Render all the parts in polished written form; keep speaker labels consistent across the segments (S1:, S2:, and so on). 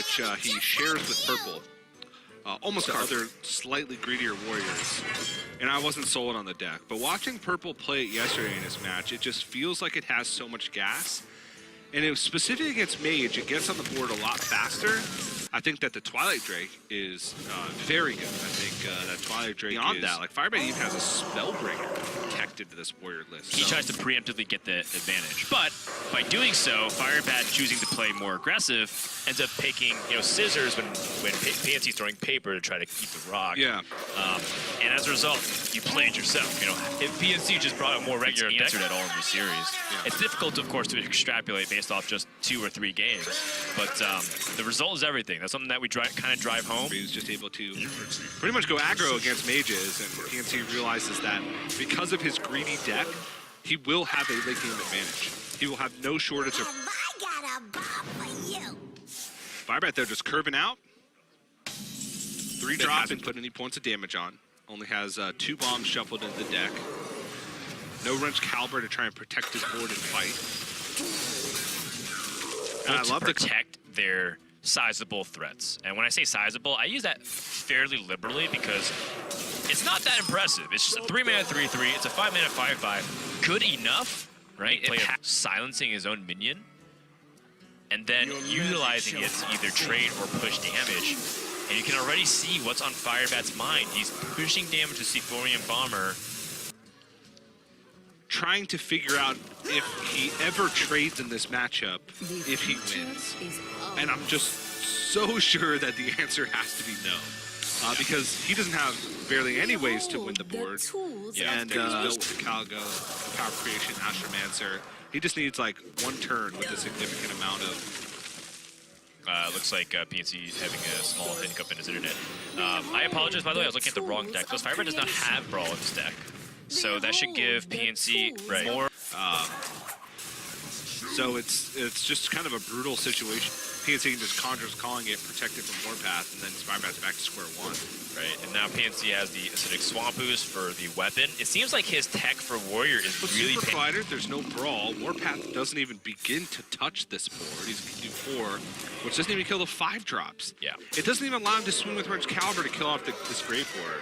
S1: which he shares with purple. Almost other slightly greedier warriors. And I wasn't sold on the deck. But watching purple play it yesterday in this match, it just feels like it has so much gas. And it was specific against Mage, it gets on the board a lot faster. I think that the Twilight Drake is very good. I think that Twilight Drake beyond that, like Firebat even has a Spellbringer protected to this warrior list.
S2: He tries to preemptively get the advantage. But by doing so, Firebat choosing to play more aggressive ends up picking, scissors when PNC's throwing paper to try to keep the rock.
S1: Yeah.
S2: And as a result, you played yourself. If PNC just brought a more regular answer at all in the series, it's difficult, of course, to extrapolate based off just 2 or 3 games. But the result is everything. That's something that we kind of drive home.
S1: He's just able to pretty much go aggro against mages, and PNC realizes that because of his greedy deck, he will have a late game advantage. He will have no shortage of... Firebat there just curving out. 3 drops, hasn't put any points of damage on. Only has 2 bombs shuffled into the deck. No Wrench Caliber to try and protect his board and fight.
S2: And I love to protect their sizable threats. And when I say sizable, I use that fairly liberally because it's not that impressive. It's just a 3-mana 3/3. It's a 5-mana 5/5. Good enough, right? Silencing his own minion and then utilizing it to either trade or push damage. And you can already see what's on Firebat's mind. He's pushing damage to Sephorian Bomber,
S1: trying to figure out if he ever trades in this matchup, if he wins. And I'm just so sure that the answer has to be no. Because he doesn't have barely any ways to win the board. And built with the Calgo, Power Creation, Astromancer. He just needs like 1 turn with a significant amount of...
S2: looks like PNC having a small hiccup in his internet. I apologize, by the way, I was looking at the wrong deck. Because Firebat does not have Brawl in his deck. So that should give PNC more.
S1: So it's just kind of a brutal situation. PNC can just Conjures Calling it, protect it from Warpath, and then Firebat's back to square one.
S2: Right, and now PNC has the Acidic Swamp Ooze for the weapon. It seems like his tech for Warrior is really...
S1: Super Collider, there's no Brawl. Warpath doesn't even begin to touch this board. He's going to do 4, which doesn't even kill the 5 drops.
S2: Yeah.
S1: It doesn't even allow him to swing with Wrench Caliber to kill off this Grave Board.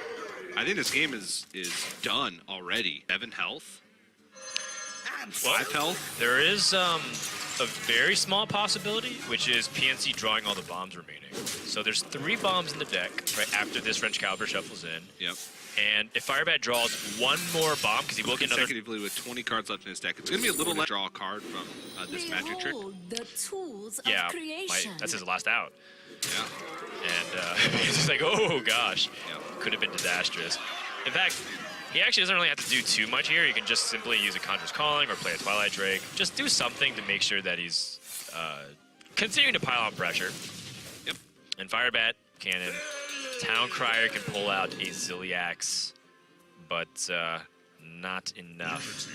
S1: I think this game is done already. 7 health. 5 health.
S2: There is a very small possibility, which is PNC drawing all the bombs remaining. So there's 3 bombs in the deck right after this Wrench Caliber shuffles in.
S1: Yep.
S2: And if Firebat draws 1 more bomb, because he will get another...
S1: Consecutively with 20 cards left in his deck, it's going to be a little less draw a card from this magic trick.
S2: Yeah, that's his last out.
S1: Yeah.
S2: And it's just like, oh gosh, could have been disastrous. In fact, he actually doesn't really have to do too much here. He can just simply use a Conjurer's Calling or play a Twilight Drake. Just do something to make sure that he's continuing to pile on pressure.
S1: Yep.
S2: And Firebat, Cannon, Town Crier can pull out a Ziliax, but not enough.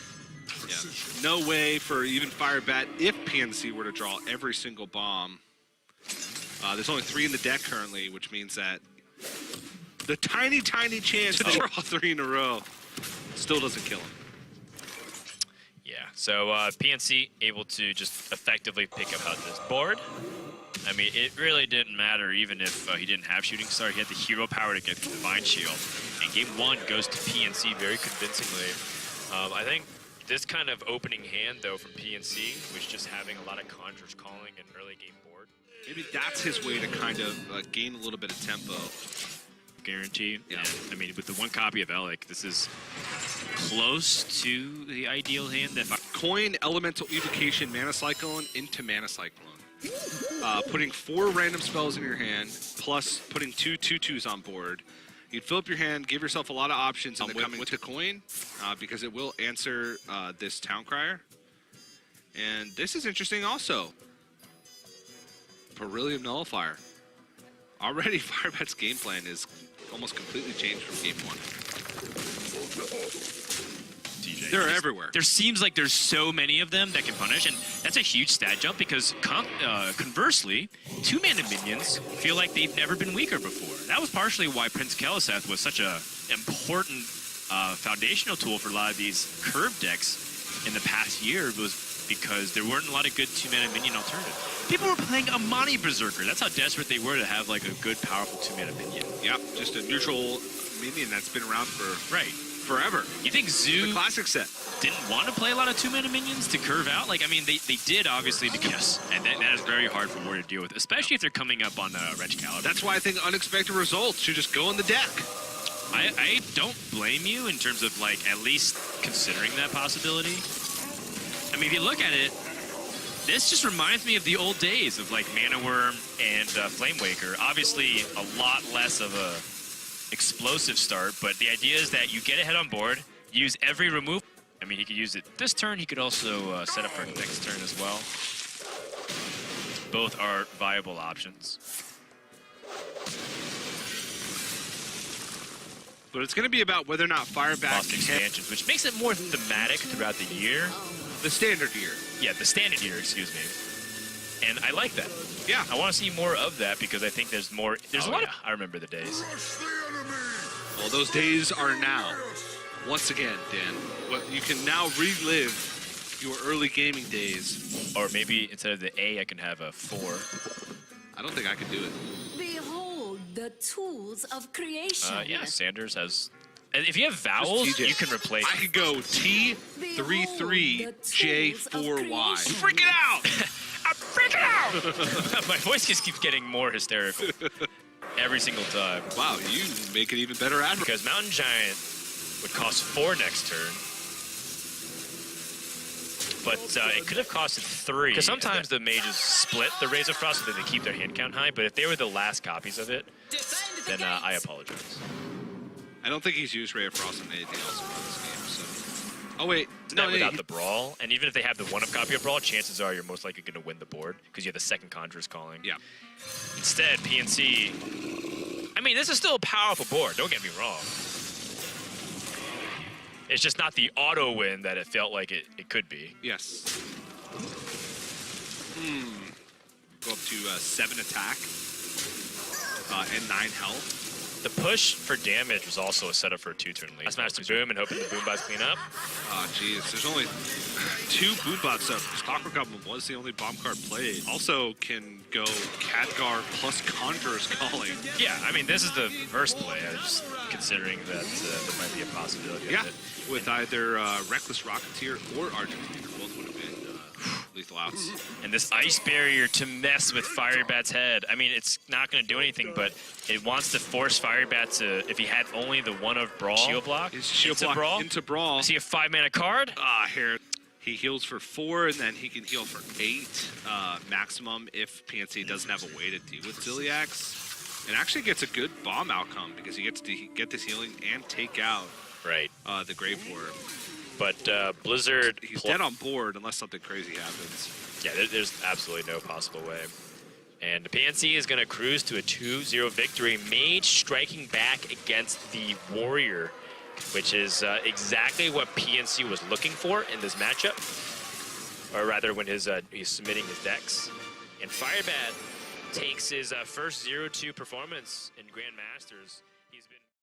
S1: Yeah. No way for even Firebat if PNC were to draw every single bomb. There's only 3 in the deck currently, which means that the tiny chance to draw 3 in a row still doesn't kill him.
S2: Yeah, so PNC able to just effectively pick up out this board. I mean, it really didn't matter even if he didn't have Shooting Star. He had the hero power to get the Divine Shield. And game 1 goes to PNC very convincingly. I think this kind of opening hand, though, from PNC, was just having a lot of Conjurer's Calling and early game board.
S1: Maybe that's his way to kind of gain a little bit of tempo.
S2: Guaranteed. Yeah. And, I mean, with the 1 copy of Alec, this is close to the ideal hand. That
S1: coin Elemental Evocation Mana Cyclone into Mana Cyclone. Putting 4 random spells in your hand, plus putting 2 2/2s on board. You'd fill up your hand, give yourself a lot of options in the coming with the coin, because it will answer this Town Crier. And this is interesting also. Beryllium Nullifier. Already Firebat's game plan is almost completely changed from game 1.
S2: DJ,
S1: they're everywhere.
S2: There seems like there's so many of them that can punish, and that's a huge stat jump because conversely, 2-mana minions feel like they've never been weaker before. That was partially why Prince Keleseth was such a important foundational tool for a lot of these curve decks in the past year. Was because there weren't a lot of good 2-mana minion alternatives. People were playing Amani Berserker. That's how desperate they were to have like a good, powerful 2-mana minion.
S1: Yep, just a neutral minion that's been around for
S2: Right.
S1: forever.
S2: You think Zoo
S1: The classic set.
S2: didn't want to play a lot of 2-mana minions to curve out? Like, I mean, they did, obviously, because... Yes, and that is very hard for Warrior to deal with, especially if they're coming up on Wretch Caliber.
S1: That's why I think unexpected results should just go in the deck.
S2: I don't blame you in terms of, like, at least considering that possibility. I mean, if you look at it, this just reminds me of the old days of, like, Mana Worm and Flame Waker. Obviously, a lot less of a explosive start, but the idea is that you get ahead on board, use every remove. I mean, he could use it this turn. He could also set up for next turn as well. Both are viable options.
S1: But it's going to be about whether or not Firebat
S2: Lost expansions, which makes it more thematic throughout the year.
S1: the standard year.
S2: Yeah, the standard year, excuse me. And I like that.
S1: Yeah.
S2: I want to see more of that because I think there's more. There's a lot of. I remember the days.
S1: Well, those days are now. Once again, Dan, you can now relive your early gaming days.
S2: Or maybe instead of the A, I can have a 4.
S1: I don't think I could do it.
S3: Behold the tools of creation.
S2: Yeah, Sanders has. And if you have vowels,
S1: TJ.
S2: you can replace.
S1: I could go T33J4Y.
S2: Freak it out! I'm freaking out! My voice just keeps getting more hysterical every single time.
S1: Wow, you make it even better at it.
S2: Because Mountain Giant would cost 4 next turn. But it could have costed 3. Because sometimes the mages split the Razor Frost so that they keep their hand count high, but if they were the last copies of it, then I apologize.
S1: I don't think he's used Ray of Frost on anything else in this game, so... Oh, wait.
S2: No, without the Brawl, and even if they have the 1-of copy of Brawl, chances are you're most likely going to win the board, because you have the second Conjurer's Calling.
S1: Yeah.
S2: Instead, PNC... I mean, this is still a powerful board, don't get me wrong. It's just not the auto win that it felt like it could be.
S1: Yes. Go up to 7 attack and 9 health.
S2: The push for damage was also a setup for a 2-turn lead. Last match to Boom and hoping the Boom bots clean up.
S1: Oh, jeez. There's only 2 boom bots up. Clockwork Goblin was the only bomb card played. Also can go Khadgar plus Conjurer's Calling.
S2: Yeah, I mean, this is the first play. I was just considering that there might be a possibility
S1: Yeah,
S2: of it.
S1: with either Reckless Rocketeer or Argentine. Both would have been lethal outs.
S2: And this Ice Barrier to mess with Firebat's head. I mean, it's not going to do anything, but it wants to force Firebat to, if he had only the 1-of Brawl, Shield Block,
S1: His shield
S2: into
S1: block
S2: Brawl.
S1: into Brawl.
S2: Is he a 5-mana card?
S1: Here. He heals for 4, and then he can heal for 8 maximum if PNC doesn't have a way to deal with Ziliax. And actually gets a good bomb outcome because he gets to get this healing and take out the Grave Warrior.
S2: But Blizzard...
S1: He's dead on board unless something crazy happens.
S2: Yeah, there's absolutely no possible way. And the PNC is going to cruise to a 2-0 victory. Mage striking back against the Warrior, which is exactly what PNC was looking for in this matchup. Or rather, when he's submitting his decks. And Firebat takes his first 0-2 performance in Grandmasters.